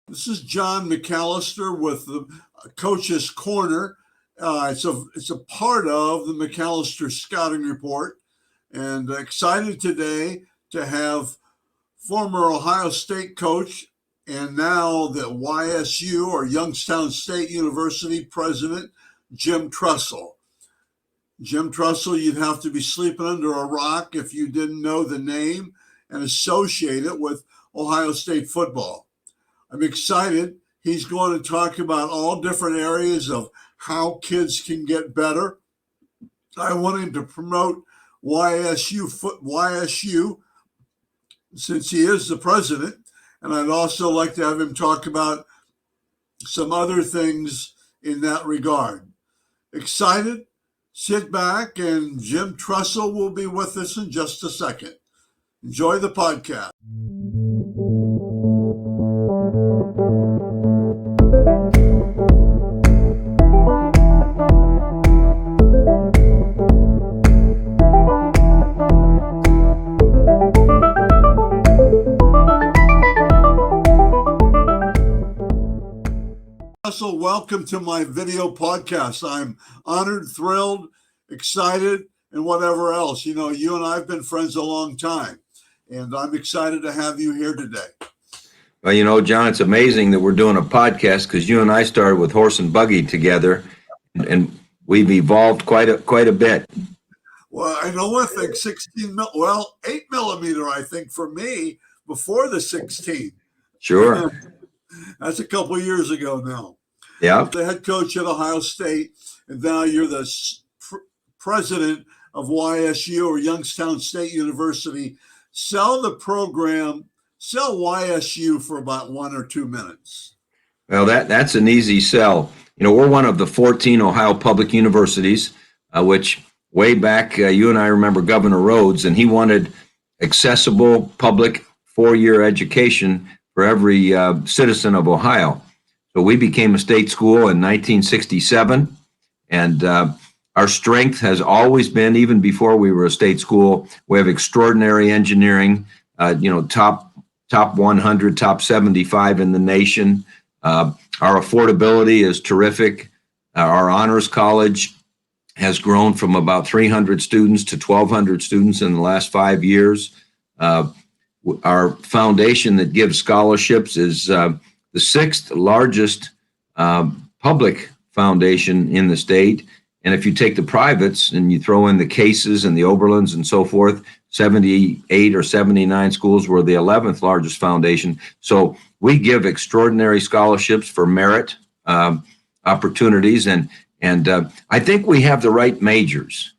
This is John McAllister with the Coach's Corner. It's a part of the McAllister Scouting Report, and excited today to have former Ohio State coach and now the YSU or Youngstown State University President Jim Tressel. Jim Tressel, you'd have to be sleeping under a rock if you didn't know the name and associate it with Ohio State football. I'm excited. He's going to talk about all different areas of how kids can get better. I want him to promote YSU since he is the president, and I'd also like to have him talk about some other things in that regard. Excited? Sit back, and Jim Tressel will be with us in just a second. Enjoy the podcast. Tressel, welcome to my video podcast. I'm honored, thrilled, excited, and whatever else. You and I have been friends a long time, and I'm excited to have you here today. Well, John, it's amazing that we're doing a podcast because you and I started with horse and buggy together, and we've evolved quite a bit. Well, I know one thing, 8 millimeter, I think, for me, before the 16. Sure. That's a couple of years ago now. Yeah. The head coach at Ohio State, and now you're the president of YSU or Youngstown State University. Sell YSU for about 1 or 2 minutes. Well, that's an easy sell. We're one of the 14 Ohio public universities, which way back, you and I remember Governor Rhodes, and he wanted accessible public 4-year education for every citizen of Ohio. So we became a state school in 1967, and our strength has always been, even before we were a state school, we have extraordinary engineering, top 100, top 75 in the nation. Our affordability is terrific. Our honors college has grown from about 300 students to 1,200 students in the last 5 years. Our foundation that gives scholarships is the 6th largest public foundation in the state. And if you take the privates and you throw in the Cases and the Oberlins and so forth, 78 or 79 schools were the 11th largest foundation. So we give extraordinary scholarships for merit opportunities. And I think we have the right majors.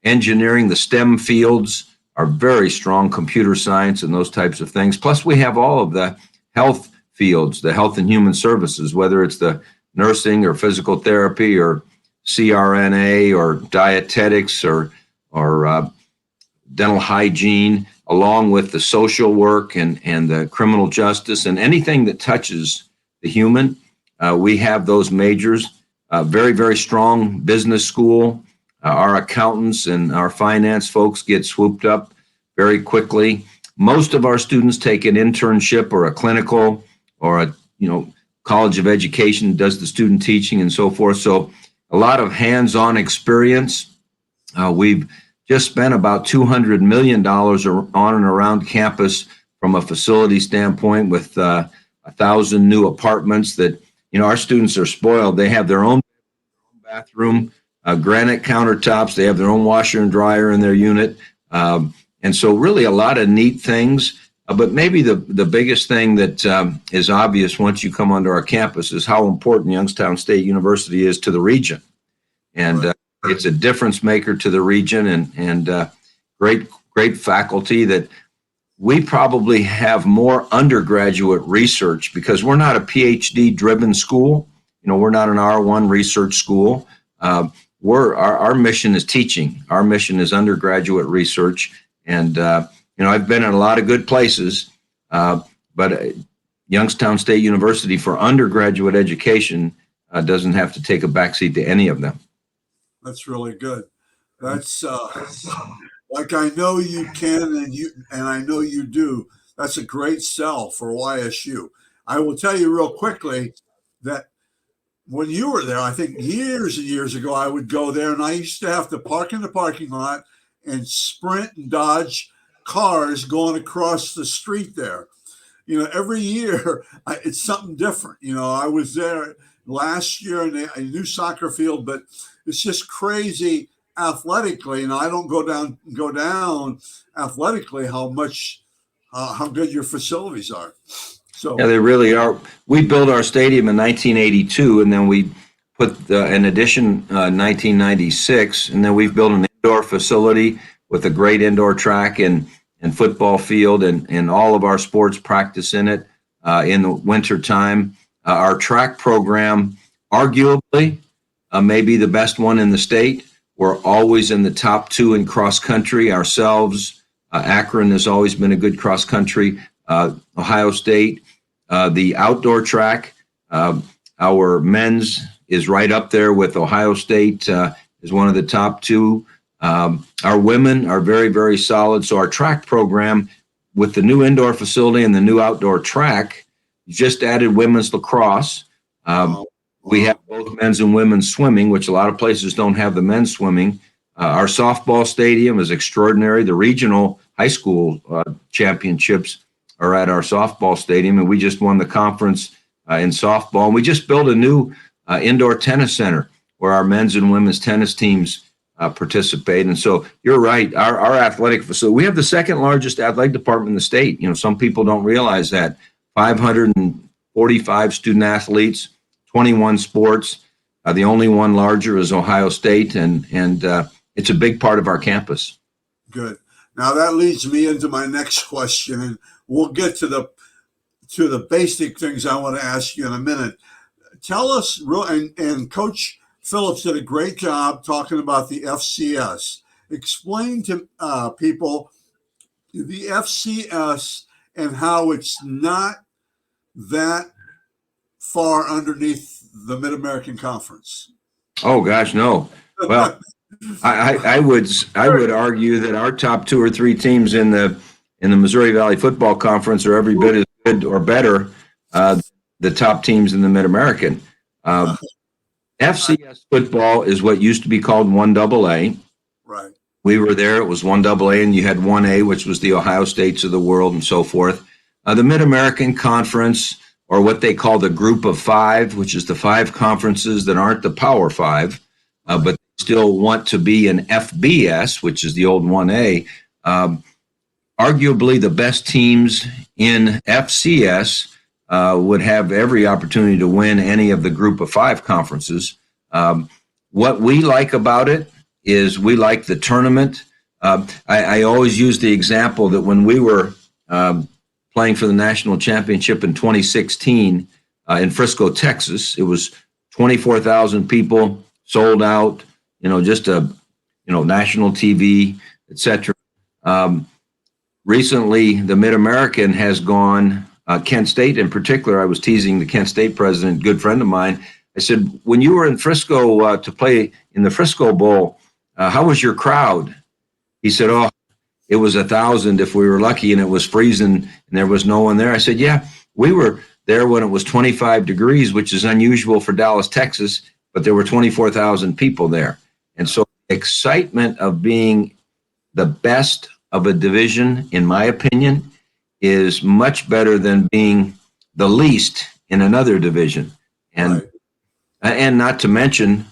Engineering, the STEM fields are very strong, computer science and those types of things. Plus we have all of the health fields, the health and human services, whether it's the nursing or physical therapy or CRNA or dietetics or dental hygiene, along with the social work and the criminal justice and anything that touches the human. We have those majors. Very, very strong business school. Our accountants and our finance folks get swooped up very quickly. Most of our students take an internship or a clinical or a college of education does the student teaching and so forth. So a lot of hands-on experience. We've just spent about $200 million on and around campus from a facility standpoint with 1,000 new apartments that, our students are spoiled. They have their own bathroom, granite countertops. They have their own washer and dryer in their unit. And so really a lot of neat things. But maybe the biggest thing that is obvious once you come onto our campus is how important Youngstown State University is to the region. And it's a difference maker to the region and great faculty that we probably have more undergraduate research because we're not a PhD driven school. We're not an R1 research school. Our mission is teaching. Our mission is undergraduate research. And, I've been in a lot of good places, but Youngstown State University for undergraduate education doesn't have to take a backseat to any of them. That's really good. That's like I know you can and I know you do. That's a great sell for YSU. I will tell you real quickly that when you were there, I think years and years ago, I would go there and I used to have to park in the parking lot and sprint and dodge cars going across the street there. Every year it's something different. I was there last year in a new soccer field, but it's just crazy athletically. And I don't go down athletically how good your facilities are. So Yeah, they really are. We built our stadium in 1982, and then we put an addition 1996, and then we've built an indoor facility with a great indoor track and football field, and all of our sports practice in it in the winter time. Our track program, arguably, may be the best one in the state. We're always in the top 2 in cross country ourselves. Akron has always been a good cross country. Ohio State. The outdoor track, our men's is right up there with Ohio State, is one of the top 2. Our women are very, very solid. So our track program, with the new indoor facility and the new outdoor track, just added women's lacrosse. We have both men's and women's swimming, which a lot of places don't have the men's swimming. Our softball stadium is extraordinary. The regional high school championships are at our softball stadium, and we just won the conference in softball. And we just built a new indoor tennis center where our men's and women's tennis teams participate. And so you're right, our athletic facility, we have the second largest athletic department in the state. Some people don't realize that. 545 student athletes, 21 sports. The only one larger is Ohio State, and it's a big part of our campus. Good. Now that leads me into my next question, and we'll get to the basic things I want to ask you in a minute. Tell us, and Coach Phillips did a great job talking about the FCS. Explain to people the FCS and how it's not that far underneath the Mid-American Conference. Oh gosh, no. Well, I would argue that our top 2 or 3 teams in the Missouri Valley Football Conference are every bit as good or better the top teams in the Mid-American. FCS football is what used to be called 1AA. Right. We were there. It was 1AA, and you had 1A, which was the Ohio States of the world and so forth. The Mid-American Conference, or what they call the Group of 5, which is the 5 conferences that aren't the Power 5, but still want to be an FBS, which is the old 1A. Arguably, the best teams in FCS would have every opportunity to win any of the Group of 5 conferences. What we like about it is we like the tournament. I always use the example that when we were playing for the national championship in 2016 in Frisco, Texas, it was 24,000 people, sold out, just national TV, etc. Recently, the Mid-American has gone, Kent State in particular. I was teasing the Kent State president, good friend of mine. I said, when you were in Frisco to play in the Frisco Bowl, how was your crowd? He said, oh, it was 1,000 if we were lucky, and it was freezing and there was no one there. I said, yeah, we were there when it was 25 degrees, which is unusual for Dallas, Texas, but there were 24,000 people there. And so the excitement of being the best of a division, in my opinion, is much better than being the least in another division. And right. And not to mention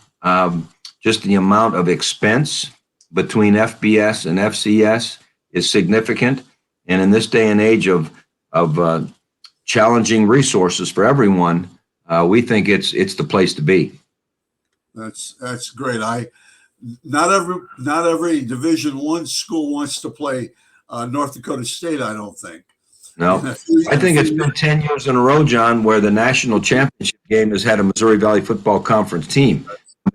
just the amount of expense between FBS and FCS is significant. And in this day and age of challenging resources for everyone, we think it's the place to be. That's great. Not every Division I school wants to play North Dakota State, I don't think. No, I think it's been 10 years in a row, John, where the national championship game has had a Missouri Valley Football Conference team.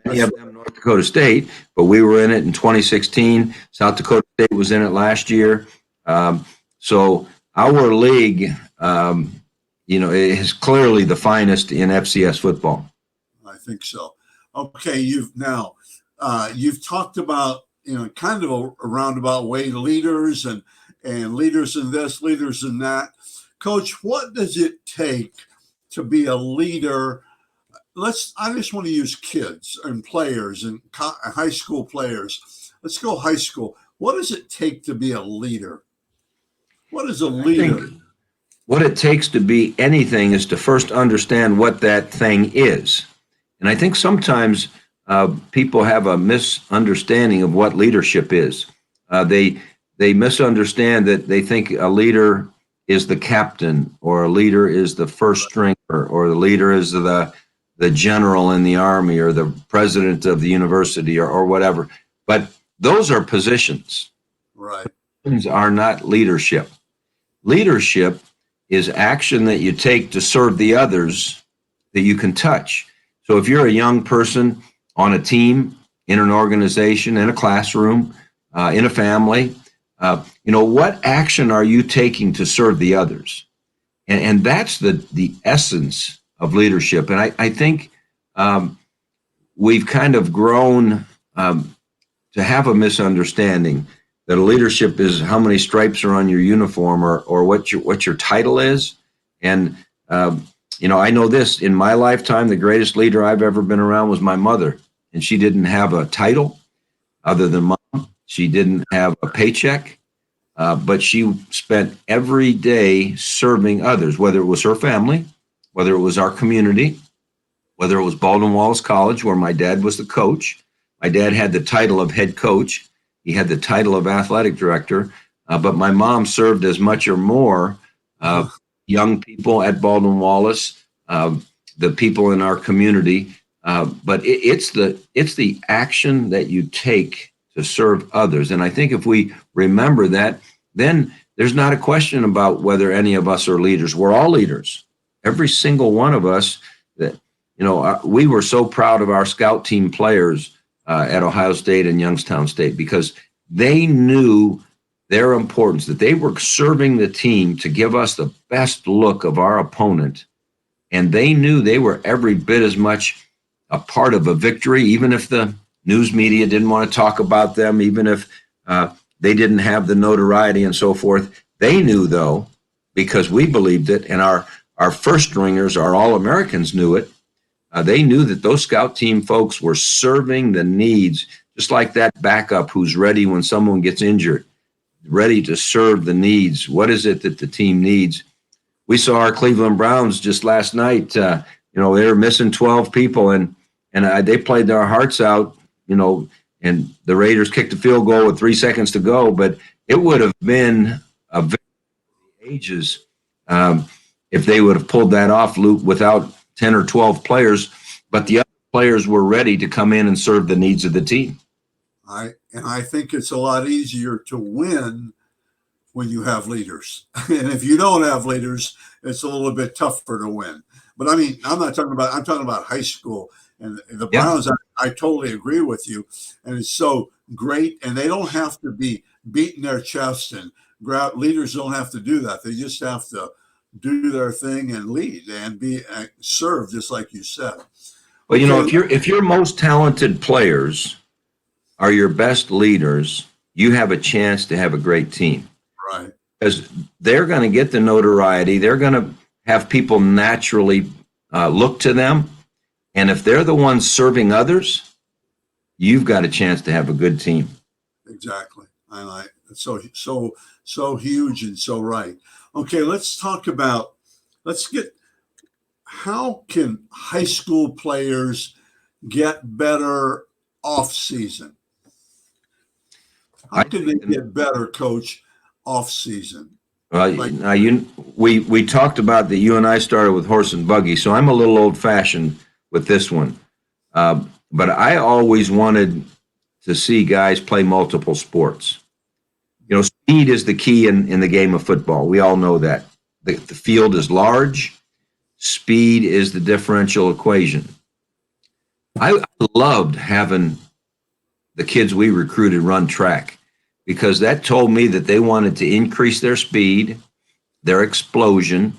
Many of them North Dakota State, but we were in it in 2016. South Dakota State was in it last year. So our league, is clearly the finest in FCS football. I think so. Okay, you've talked about, kind of a roundabout way, leaders and leaders in this, leaders in that. Coach, what does it take to be a leader? I just want to use kids and players and high school players. Let's go high school. What does it take to be a leader? What is a leader? I think what it takes to be anything is to first understand what that thing is. And I think sometimes people have a misunderstanding of what leadership is. They misunderstand that they think a leader is the captain, or a leader is the first stringer, or the leader is the general in the army, or the president of the university, or whatever. But those are positions. Right. Positions are not leadership. Leadership is action that you take to serve the others that you can touch. So if you're a young person on a team, in an organization, in a classroom, in a family, what action are you taking to serve the others? And that's the essence of leadership. And I think we've kind of grown to have a misunderstanding that a leadership is how many stripes are on your uniform, or what your title is. And I know this, in my lifetime, the greatest leader I've ever been around was my mother, and she didn't have a title other than mom. She didn't have a paycheck, but she spent every day serving others, whether it was her family, whether it was our community, whether it was Baldwin-Wallace College, where my dad was the coach. My dad had the title of head coach. He had the title of athletic director, but my mom served as much or more young people at Baldwin-Wallace, the people in our community. But it's the action that you take to serve others. And I think if we remember that, then there's not a question about whether any of us are leaders. We're all leaders. Every single one of us. We were so proud of our scout team players at Ohio State and Youngstown State, because they knew their importance, that they were serving the team to give us the best look of our opponent. And they knew they were every bit as much a part of a victory, even if the news media didn't want to talk about them, even if they didn't have the notoriety and so forth. They knew, though, because we believed it, and our first stringers, our All-Americans, knew it. They knew that those scout team folks were serving the needs, just like that backup who's ready when someone gets injured, ready to serve the needs. What is it that the team needs? We saw our Cleveland Browns just last night. They were missing 12 people, and they played their hearts out, and the Raiders kicked a field goal with 3 seconds to go. But it would have been a victory for the ages if they would have pulled that off, Luke, without 10 or 12 players, but the other players were ready to come in and serve the needs of the team. I think it's a lot easier to win when you have leaders. And if you don't have leaders, it's a little bit tougher to win. But I mean, I'm talking about high school, and the Browns. I totally agree with you. And it's so great. And they don't have to be beating their chest, and leaders don't have to do that. They just have to do their thing and lead and be served, just like you said. Well, if your most talented players are your best leaders, you have a chance to have a great team. Right. Because they're going to get the notoriety. They're going to have people naturally look to them. And if they're the ones serving others, you've got a chance to have a good team. Exactly. I like it. So huge and so right. Okay, let's get, how can high school players get better off season? How can they get better, Coach, off season? Well, we talked about that. You and I started with horse and buggy, so I'm a little old fashioned with this one. But I always wanted to see guys play multiple sports. Speed is the key in the game of football. We all know that. The field is large. Speed is the differential equation. I loved having the kids we recruited run track, because that told me that they wanted to increase their speed, their explosion.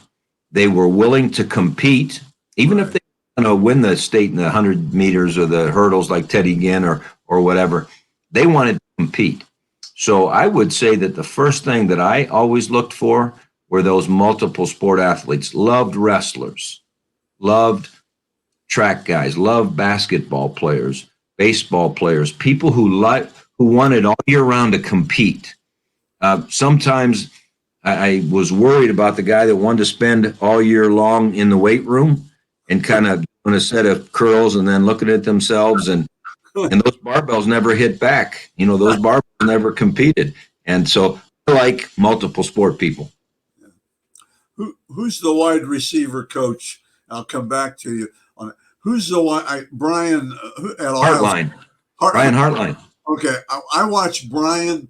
They were willing to compete, even if they win the state in the 100 meters or the hurdles like Teddy Ginn or whatever. They wanted to compete. So I would say that the first thing that I always looked for were those multiple sport athletes, loved wrestlers, loved track guys, loved basketball players, baseball players, people who wanted all year round to compete. Sometimes I was worried about the guy that wanted to spend all year long in the weight room and kind of doing a set of curls and then looking at themselves, and those barbells never hit back. Those barbells never competed. And so I like multiple sport people. Who's the wide receiver coach? I'll come back to you on it. Who's the Brian at Hartline. Brian Hartline. Okay, I watched Brian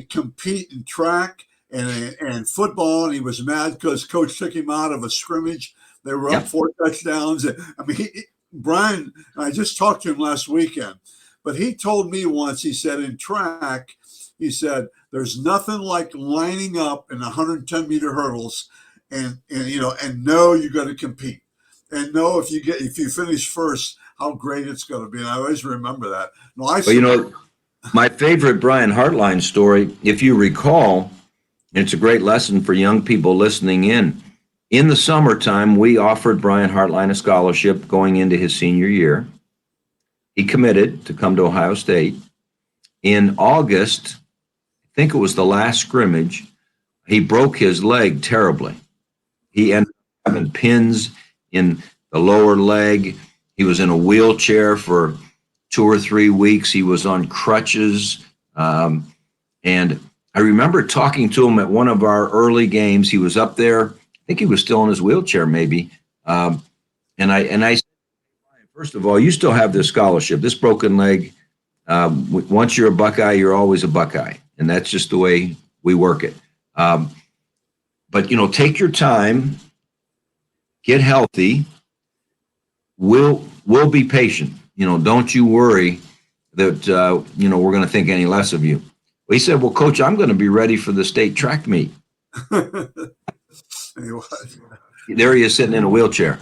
compete in track and football, and he was mad because coach took him out of a scrimmage. They were up 4 touchdowns. I mean, Brian, I just talked to him last weekend, but he told me once, he said in track, he said, there's nothing like lining up in 110-meter hurdles and know you got to compete and know if you finish first, how great it's going to be. And I always remember that. No, my favorite Brian Hartline story, if you recall, and it's a great lesson for young people listening in the summertime, we offered Brian Hartline a scholarship going into his senior year. He committed to come to Ohio State. In August, I think it was the last scrimmage, he broke his leg terribly. He ended up having pins in the lower leg. He was in a wheelchair for 2 or 3 weeks. He was on crutches. And I remember talking to him at one of our early games. He was up there. I think he was still in his wheelchair maybe. And I said, first of all, you still have this scholarship, this broken leg. Once you're a Buckeye, you're always a Buckeye. And that's just the way we work it. But, take your time, get healthy. We'll be patient. Don't you worry that, we're going to think any less of you. Well, he said, well, Coach, I'm going to be ready for the state track meet. There he is sitting in a wheelchair.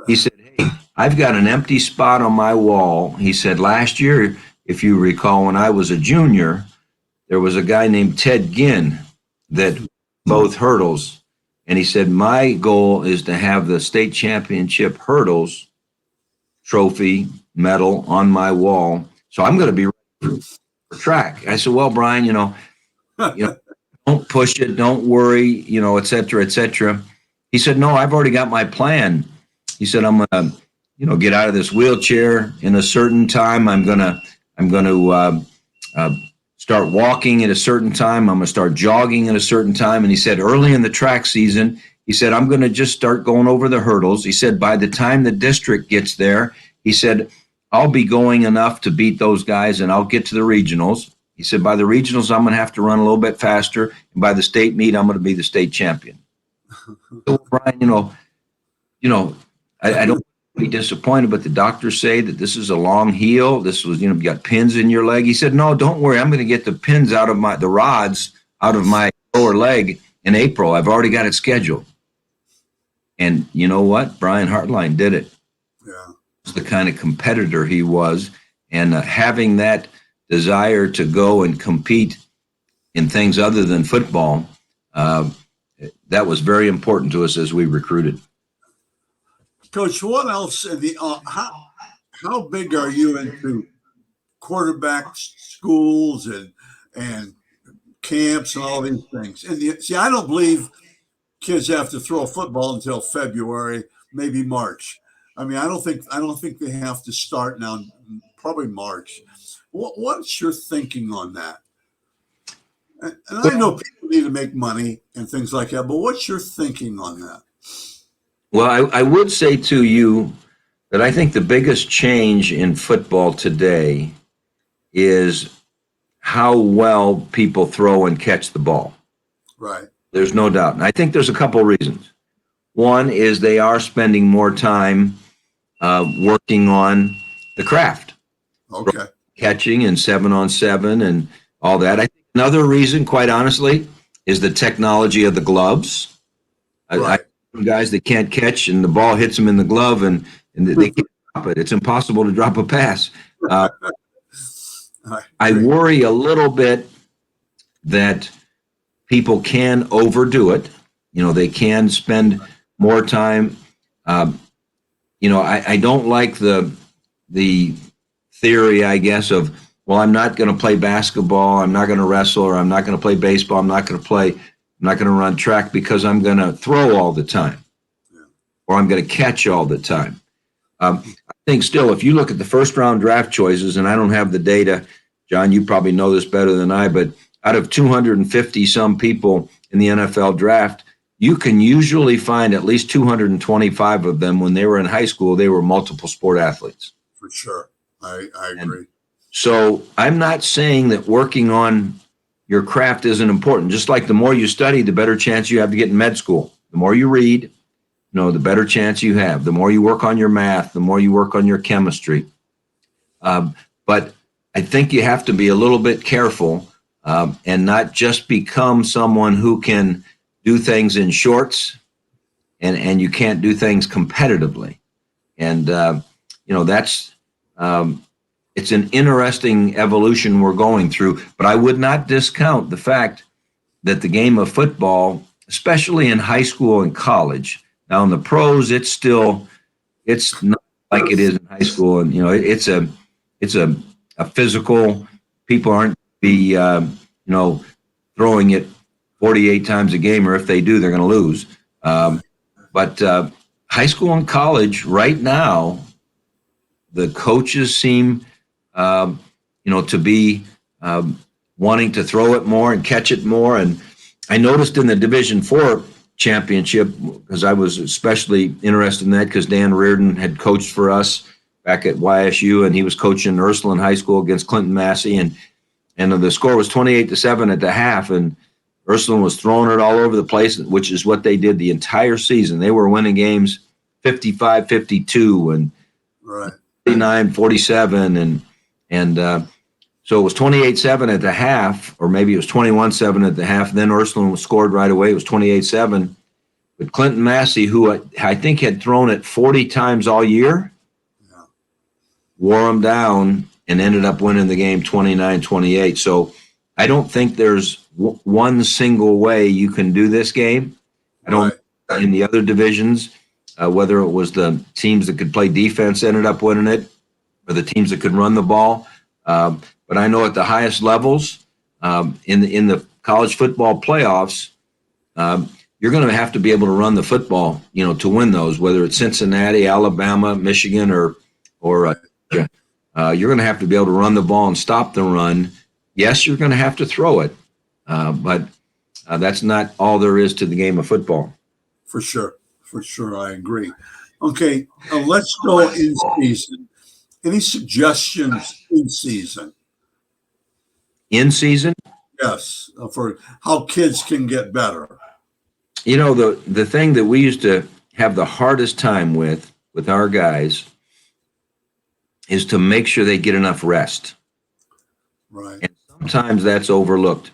He said, hey, I've got an empty spot on my wall. He said, last year, if you recall, when I was a junior, there was a guy named Ted Ginn that both hurdles. And he said, my goal is to have the state championship hurdles trophy medal on my wall. So I'm going to be ready for track. I said, well, Brian, don't push it. Don't worry, et cetera, et cetera. He said, no, I've already got my plan. He said, I'm going to, get out of this wheelchair in a certain time. I'm going to start walking at a certain time. I'm going to start jogging at a certain time. And he said, early in the track season, he said, I'm going to just start going over the hurdles. He said, by the time the district gets there, he said, I'll be going enough to beat those guys and I'll get to the regionals. He said, by the regionals, I'm going to have to run a little bit faster. And by the state meet, I'm going to be the state champion. So, Brian, I don't be disappointed, but the doctors say that this is a long heel. This was, you got pins in your leg. He said, no, don't worry. I'm going to get the pins out of the rods out of my lower leg in April. I've already got it scheduled. And you know what? Brian Hartline did it. Yeah. The kind of competitor he was, and having that desire to go and compete in things other than football, that was very important to us as we recruited. Coach, what else? How big are you into quarterback schools and camps and all these things? And see, I don't believe kids have to throw a football until February, maybe March. I mean, I don't think they have to start now. Probably March. What's your thinking on that? And I know people need to make money and things like that, but what's your thinking on that? Well, I would say to you that I think the biggest change in football today is how well people throw and catch the ball. Right. There's no doubt. And I think there's a couple of reasons. One is they are spending more time working on the craft. Okay. Catching and 7-on-7 and all that. I think another reason, quite honestly, is the technology of the gloves. Right. Guys that can't catch and the ball hits them in the glove and they can't drop it. It's impossible to drop a pass. I worry a little bit that people can overdo it. They can spend more time. I don't like the theory, I guess, of, well, I'm not going to play basketball, I'm not going to wrestle, or I'm not going to play baseball, I'm not going to run track because I'm going to throw all the time, or I'm going to catch all the time. I think still, if you look at the first round draft choices, and I don't have the data, John, you probably know this better than I, but out of 250 some people in the NFL draft, you can usually find at least 225 of them when they were in high school, they were multiple sport athletes. For sure. I agree. And so I'm not saying that working on your craft isn't important. Just like the more you study, the better chance you have to get in med school. The more you read, the better chance you have. The more you work on your math, the more you work on your chemistry. But I think you have to be a little bit careful and not just become someone who can do things in shorts and you can't do things competitively. And, that's it's an interesting evolution we're going through. But I would not discount the fact that the game of football, especially in high school and college, now in the pros, it's not like it is in high school. And, it's a physical, people aren't be, throwing it 48 times a game, or if they do, they're going to lose. But high school and college right now, the coaches seem, to be wanting to throw it more and catch it more. And I noticed in the Division IV championship, because I was especially interested in that because Dan Reardon had coached for us back at YSU, and he was coaching Ursuline High School against Clinton Massey, and the score was 28-7 at the half, and Ursuline was throwing it all over the place, which is what they did the entire season. They were winning games 55-52 and 39-47, and so it was 28-7 at the half, or maybe it was 21-7 at the half. And then Ursuline was scored right away. It was 28-7. But Clinton Massey, who I think had thrown it 40 times all year, wore them down and ended up winning the game 29-28. So I don't think there's one single way you can do this game. I don't in the other divisions, whether it was the teams that could play defense ended up winning it, or the teams that could run the ball. But I know at the highest levels, in the college football playoffs, you're going to have to be able to run the football, to win those. Whether it's Cincinnati, Alabama, Michigan, or you're going to have to be able to run the ball and stop the run. Yes, you're going to have to throw it, but that's not all there is to the game of football. For sure, I agree. Okay, let's go in season. Any suggestions in season? In season? Yes, for how kids can get better. The thing that we used to have the hardest time with our guys is to make sure they get enough rest. Right. And sometimes that's overlooked.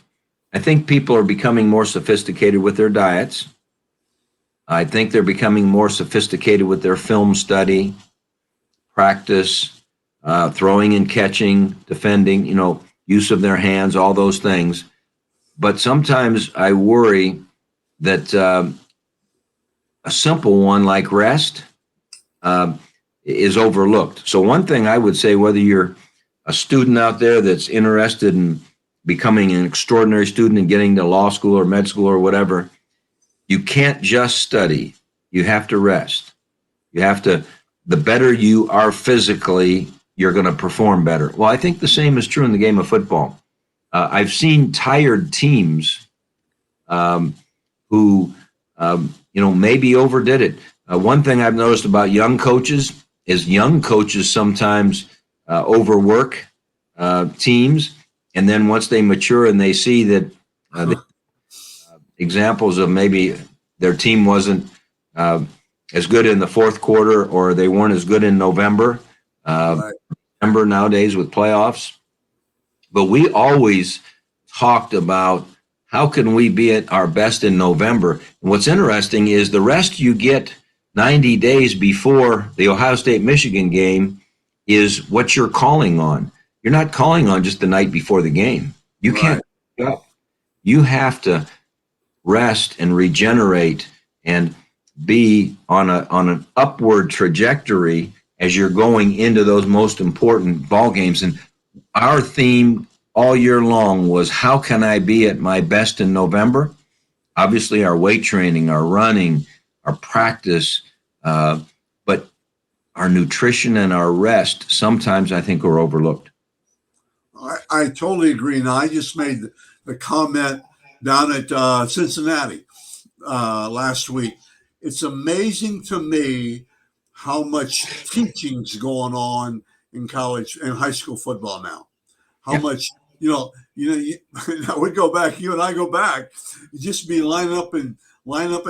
I think people are becoming more sophisticated with their diets. I think they're becoming more sophisticated with their film study, practice, throwing and catching, defending, use of their hands, all those things. But sometimes I worry that a simple one like rest is overlooked. So one thing I would say, whether you're a student out there that's interested in becoming an extraordinary student and getting to law school or med school or whatever, you can't just study. You have to rest. The better you are physically, you're going to perform better. Well, I think the same is true in the game of football. I've seen tired teams who, maybe overdid it. One thing I've noticed about young coaches is young coaches sometimes overwork teams. And then once they mature and they see that examples of maybe their team wasn't as good in the fourth quarter, or they weren't as good in November, November nowadays with playoffs. But we always talked about how can we be at our best in November. And what's interesting is the rest you get 90 days before the Ohio State-Michigan game is what you're calling on. You're not calling on just the night before the game. You can't. You have to rest and regenerate and be on an upward trajectory as you're going into those most important ball games. And our theme all year long was, how can I be at my best in November? Obviously, our weight training, our running, our practice, but our nutrition and our rest sometimes I think are overlooked. I totally agree. Now, I just made the comment down at Cincinnati last week. It's amazing to me how much teaching's going on in college and high school football now. How much, we go back, you and I go back, you just be line up and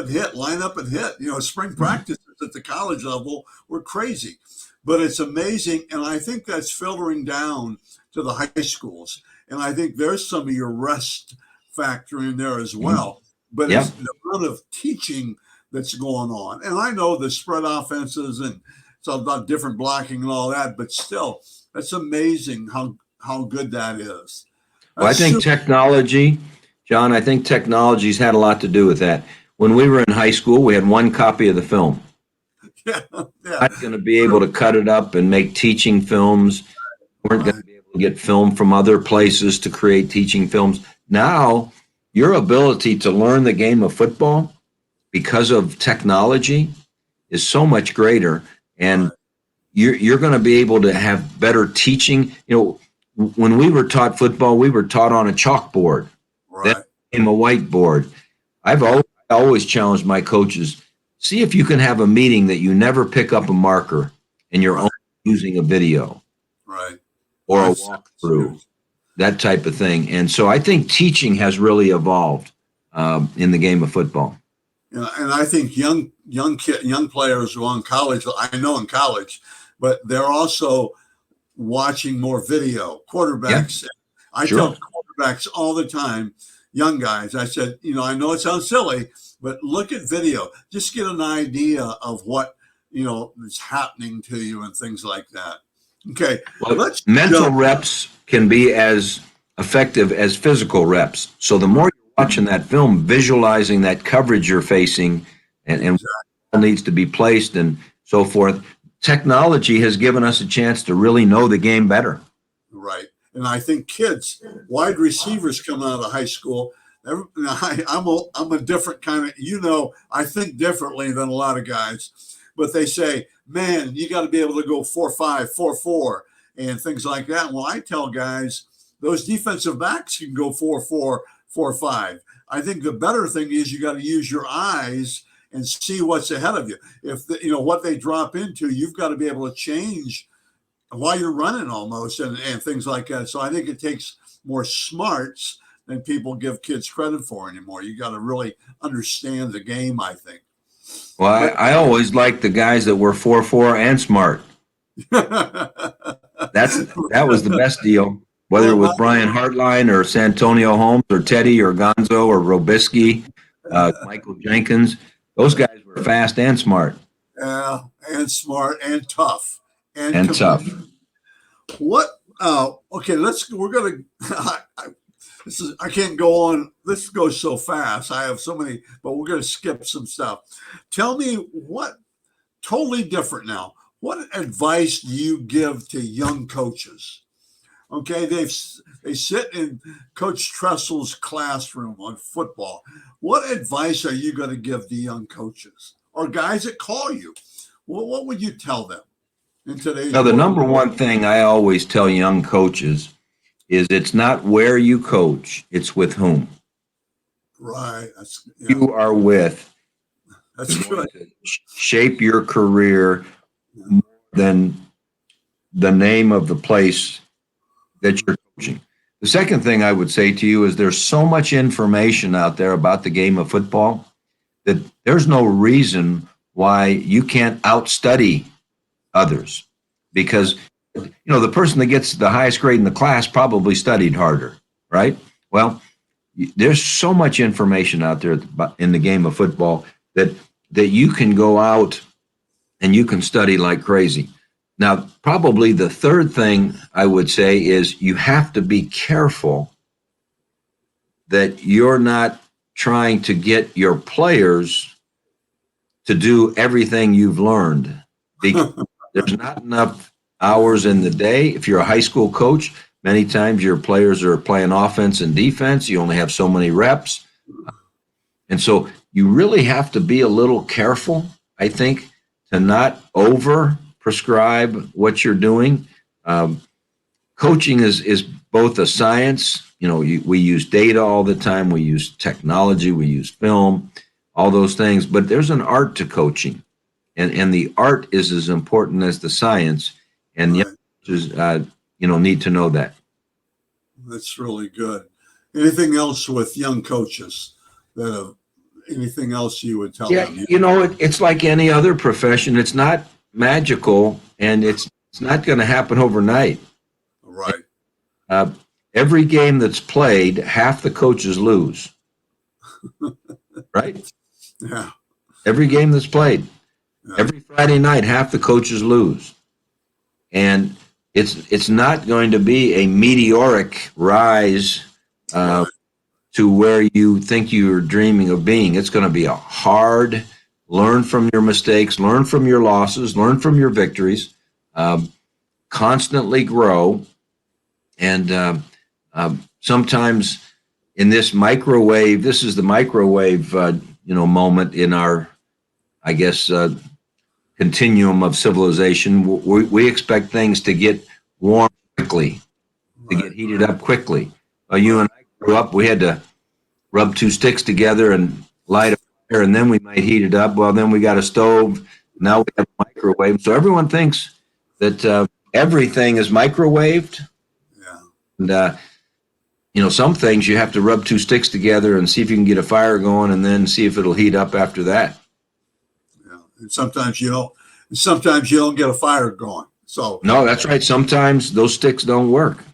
hit. Spring practices at the college level were crazy, but it's amazing. And I think that's filtering down to the high schools. And I think there's some of your rest factor in there as well. But it's the amount of teaching that's going on. And I know the spread offenses and it's all about different blocking and all that, but still, that's amazing how good that is. Well, I think technology, John, I think technology's had a lot to do with that. When we were in high school, we had one copy of the film. Yeah. Not going to be able to cut it up and make teaching films. Weren't going to be able to get film from other places to create teaching films. Now, your ability to learn the game of football because of technology is so much greater, and you're going to be able to have better teaching. When we were taught football, we were taught on a chalkboard. Right. Then became a whiteboard. I've always challenged my coaches, see if you can have a meeting that you never pick up a marker and you're only using a video. Right. Or a walkthrough, that type of thing. And so I think teaching has really evolved in the game of football. And I think young players who are in college, I know in college, but they're also watching more video. Quarterbacks. Yeah. I tell quarterbacks all the time, young guys, I said, I know it sounds silly, but look at video. Just get an idea of what, is happening to you and things like that. Okay. Well, mental reps can be as effective as physical reps. So the more you're watching that film, visualizing that coverage you're facing and what needs to be placed and so forth, technology has given us a chance to really know the game better. Right. And I think kids, wide receivers coming out of high school, I'm a different kind of, I think differently than a lot of guys, but they say, man, you got to be able to go 4.5, 4.4 and things like that. Well, I tell guys, those defensive backs can go 4.4, 4.5. I think the better thing is you got to use your eyes and see what's ahead of you. If what they drop into, you've got to be able to change while you're running almost and things like that. So I think it takes more smarts than people give kids credit for anymore. You got to really understand the game, I think. Well, I always liked the guys that were 4.4 and smart. That was the best deal. Whether it was Brian Hartline or Santonio Holmes or Teddy or Gonzo or Robisky, Michael Jenkins, those guys were fast and smart. Yeah, and smart and tough. And tough. What? Okay, we're going to, I can't go on. This goes so fast. I have so many, but we're going to skip some stuff. Tell me what, totally different now. What advice do you give to young coaches? Okay, they sit in Coach Tressel's classroom on football. What advice are you going to give to young coaches or guys that call you? What would you tell them in today's Now, the world? number one thing I always tell young coaches is it's not where you coach, it's with whom. Right. You are with. That's good. Shape your career more than the name of the place that you're coaching. The second thing I would say to you is there's so much information out there about the game of football that there's no reason why you can't outstudy others, because the person that gets the highest grade in the class probably studied harder, right? Well, there's so much information out there in the game of football that you can go out and you can study like crazy. Now, probably the third thing I would say is you have to be careful that you're not trying to get your players to do everything you've learned, because there's not enough hours in the day. If you're a high school coach, many times your players are playing offense and defense. You only have so many reps. And so you really have to be a little careful, I think, to not over prescribe what you're doing. Coaching is both a science. We use data all the time. We use technology. We use film, all those things. But there's an art to coaching, and the art is as important as the science. And Right. young coaches, need to know that. That's really good. Anything else with young coaches that have anything else you would tell Yeah, them? it's like any other profession. It's not magical, and it's not going to happen overnight. Right. Every game that's played, half the coaches lose. Right? Yeah. Every game that's played. Yeah. Every Friday night, half the coaches lose. And it's not going to be a meteoric rise Right. to where you think you're dreaming of being. It's going to be a hard, learn from your mistakes, learn from your losses, learn from your victories, constantly grow. And sometimes in this microwave, this is the microwave, moment in our, I guess, continuum of civilization. We expect things to get warm quickly, to get heated up quickly. You and I grew up, we had to rub two sticks together and light a fire, and then we might heat it up. Well, then we got a stove. Now we have a microwave. So everyone thinks that everything is microwaved. Yeah. And, some things you have to rub two sticks together and see if you can get a fire going, and then see if it'll heat up after that. Yeah. And sometimes you don't. Sometimes you don't get a fire going. So No, that's right. Sometimes those sticks don't work.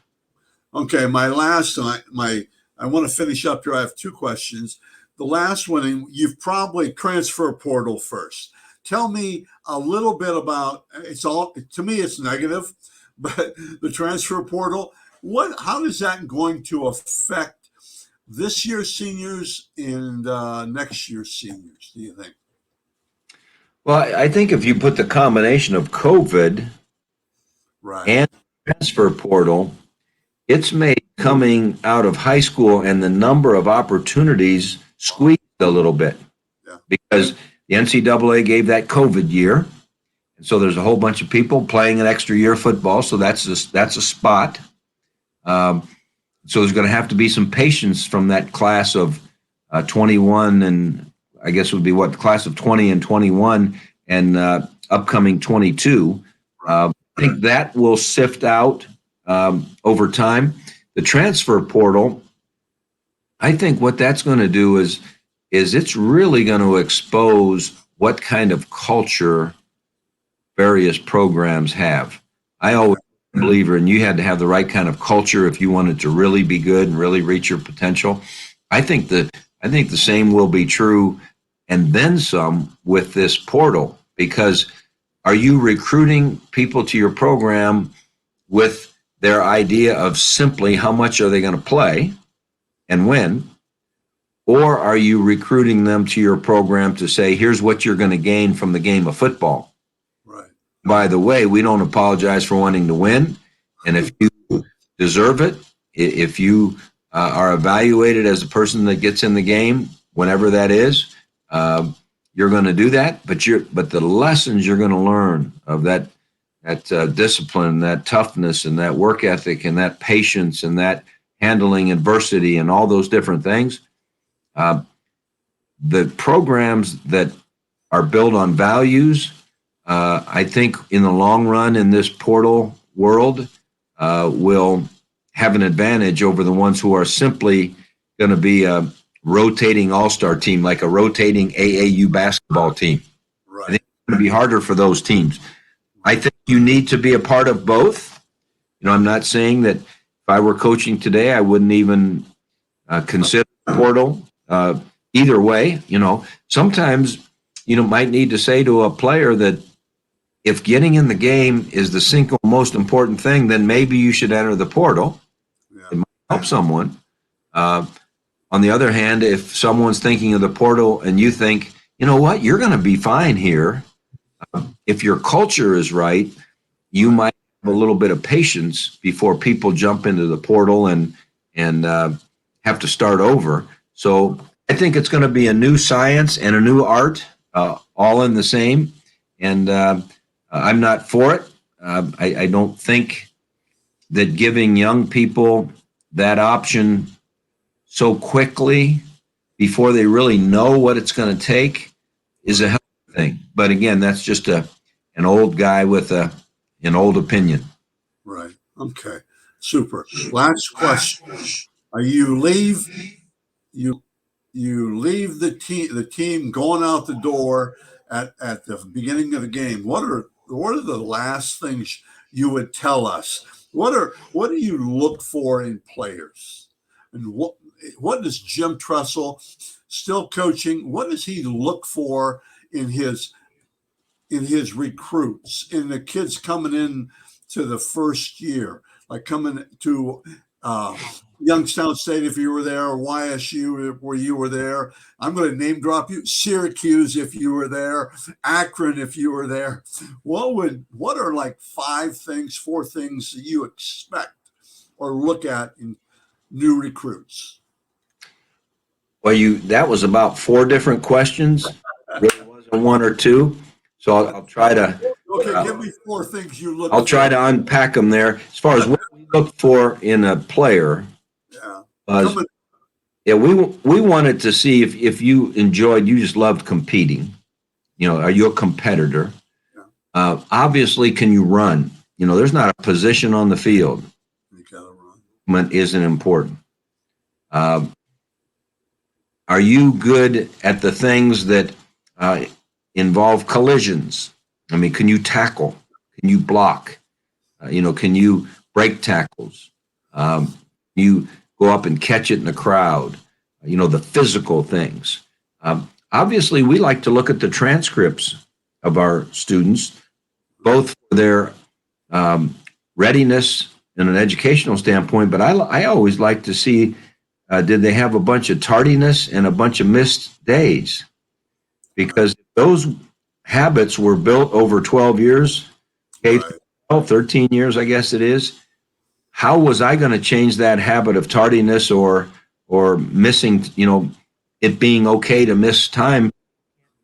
okay, my last I want to finish up here. I have two questions. The last one, you've probably transfer portal first. Tell me a little bit about to me it's negative, but the transfer portal, how is that going to affect this year's seniors and next year's seniors, do you think? Well, I think if you put the combination of COVID Right. and transfer portal, it's made coming out of high school and the number of opportunities squeezed a little bit. Yeah. Because the NCAA gave that COVID year. And so there's a whole bunch of people playing an extra year of football. So that's a spot. So there's going to have to be some patience from that class of 21, and I guess it would be class of 20 and 21 and upcoming 22. I think that will sift out over time. The transfer portal, I think what that's going to do is it's really going to expose what kind of culture various programs have. I always believe in you had to have the right kind of culture if you wanted to really be good and really reach your potential. I think the same will be true, and then some, with this portal, because are you recruiting people to your program with their idea of simply how much are they going to play and when? Or are you recruiting them to your program to say, here's what you're going to gain from the game of football? Right. By the way, we don't apologize for wanting to win. And if you deserve it, if you are evaluated as the person that gets in the game, whenever that is, you're going to do that. But the lessons you're going to learn of that discipline, that toughness, and that work ethic, and that patience, and that handling adversity, and all those different things, the programs that are built on values, I think in the long run in this portal world will have an advantage over the ones who are simply going to be a rotating all-star team, like a rotating AAU basketball team. Right. I think it's going to be harder for those teams. I think you need to be a part of both. I'm not saying that if I were coaching today, I wouldn't even consider portal. Either way, sometimes might need to say to a player that if getting in the game is the single most important thing, then maybe you should enter the portal. Yeah. It might help someone. On the other hand, if someone's thinking of the portal and you think, you know what, you're going to be fine here. If your culture is right, you might have a little bit of patience before people jump into the portal and have to start over. So I think it's going to be a new science and a new art, all in the same. And I'm not for it. I don't think that giving young people that option so quickly before they really know what it's going to take is a healthy thing. But again, that's just an old guy with an old opinion. Right. Okay. Super. Last question. You leave the team going out the door at the beginning of the game. What are the last things you would tell us? What do you look for in players? And what does Jim Tressel, still coaching, what does he look for in his recruits, in the kids coming in to the first year, like coming to Youngstown State, if you were there, or YSU, where you were there? I'm going to name drop you. Syracuse, if you were there. Akron, if you were there. What are like four things that you expect or look at in new recruits? Well, that was about 4 different questions. Really wasn't 1 or 2. So I'll try to. Okay, give me 4 things you look. I'll try to unpack them there. As far as what we look for in a player, we wanted to see if you just loved competing. Are you a competitor? Yeah. Obviously, can you run? There's not a position on the field. You gotta run. Isn't important. Are you good at the things that involve collisions? I mean, can you tackle? Can you block? Can you break tackles? You go up and catch it in the crowd? The physical things. Obviously, we like to look at the transcripts of our students, both for their readiness in an educational standpoint, but I always like to see, did they have a bunch of tardiness and a bunch of missed days? Because those habits were built over 12 years, 12, 13 years, I guess it is. How was I going to change that habit of tardiness or missing, it being okay to miss time,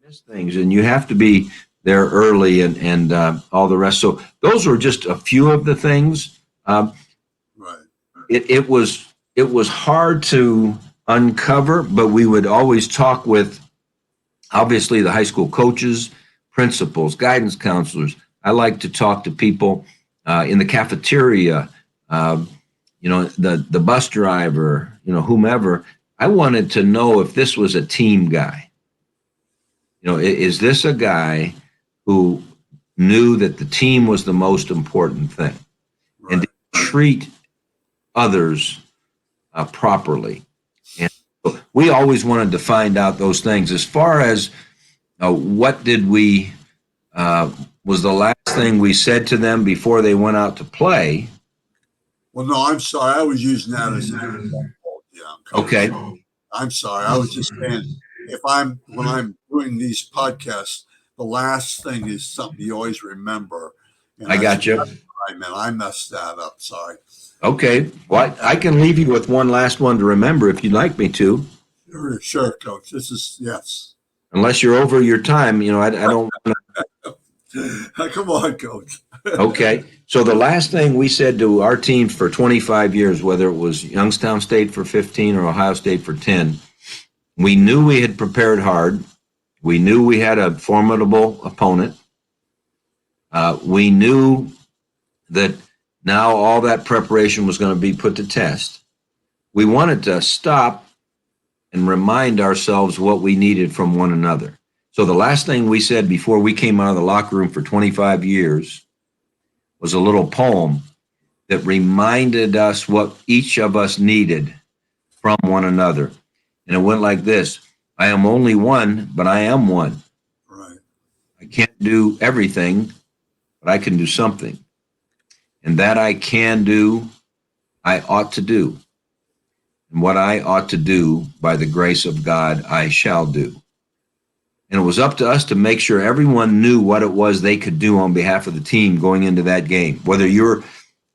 miss things, and you have to be there early and all the rest. So those were just a few of the things. It was hard to uncover, but we would always talk with, obviously, the high school coaches, principals, guidance counselors. I like to talk to people in the cafeteria, the bus driver, whomever. I wanted to know if this was a team guy. Is this a guy who knew that the team was the most important thing, and to treat others properly? And so we always wanted to find out those things. As far as what did we was the last thing we said to them before they went out to play? Well, no, I'm sorry. I was using that as an example. Yeah. Okay. I'm sorry. I was just saying, when I'm doing these podcasts, the last thing is something you always remember. I got you. I messed that up. Sorry. Okay. Well, I can leave you with one last one to remember if you'd like me to. Sure, Coach. Yes. Unless you're over your time, I don't want to. Come on, Coach. Okay. So the last thing we said to our team for 25 years, whether it was Youngstown State for 15 or Ohio State for 10, we knew we had prepared hard. We knew we had a formidable opponent. We knew that now all that preparation was going to be put to test. We wanted to stop and remind ourselves what we needed from one another. So the last thing we said before we came out of the locker room for 25 years was a little poem that reminded us what each of us needed from one another. And it went like this: I am only one, but I am one. Right. I can't do everything, but I can do something. And that I can do, I ought to do. and what I ought to do by the grace of God, I shall do. And it was up to us to make sure everyone knew what it was they could do on behalf of the team going into that game. Whether you're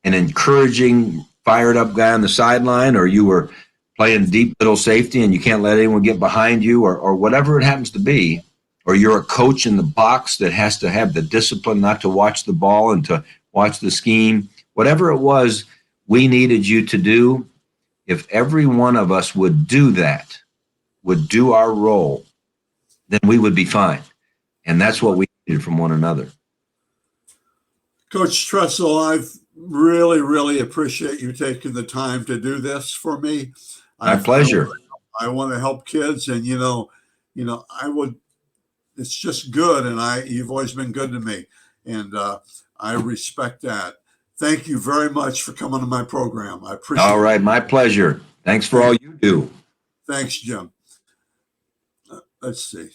an encouraging, fired up guy on the sideline, or you were playing deep middle safety and you can't let anyone get behind you, or whatever it happens to be, or you're a coach in the box that has to have the discipline not to watch the ball and to watch the scheme, whatever it was we needed you to do, if every one of us would do that, would do our role, then we would be fine. And that's what we needed from one another. Coach Tressel, I've really appreciate you taking the time to do this for me. My pleasure. I want to help kids, and I would. It's just good, and you've always been good to me, and I respect that. Thank you very much for coming to my program. I appreciate it. All right, my pleasure. Thanks for all you do. Thanks, Jim. Let's see.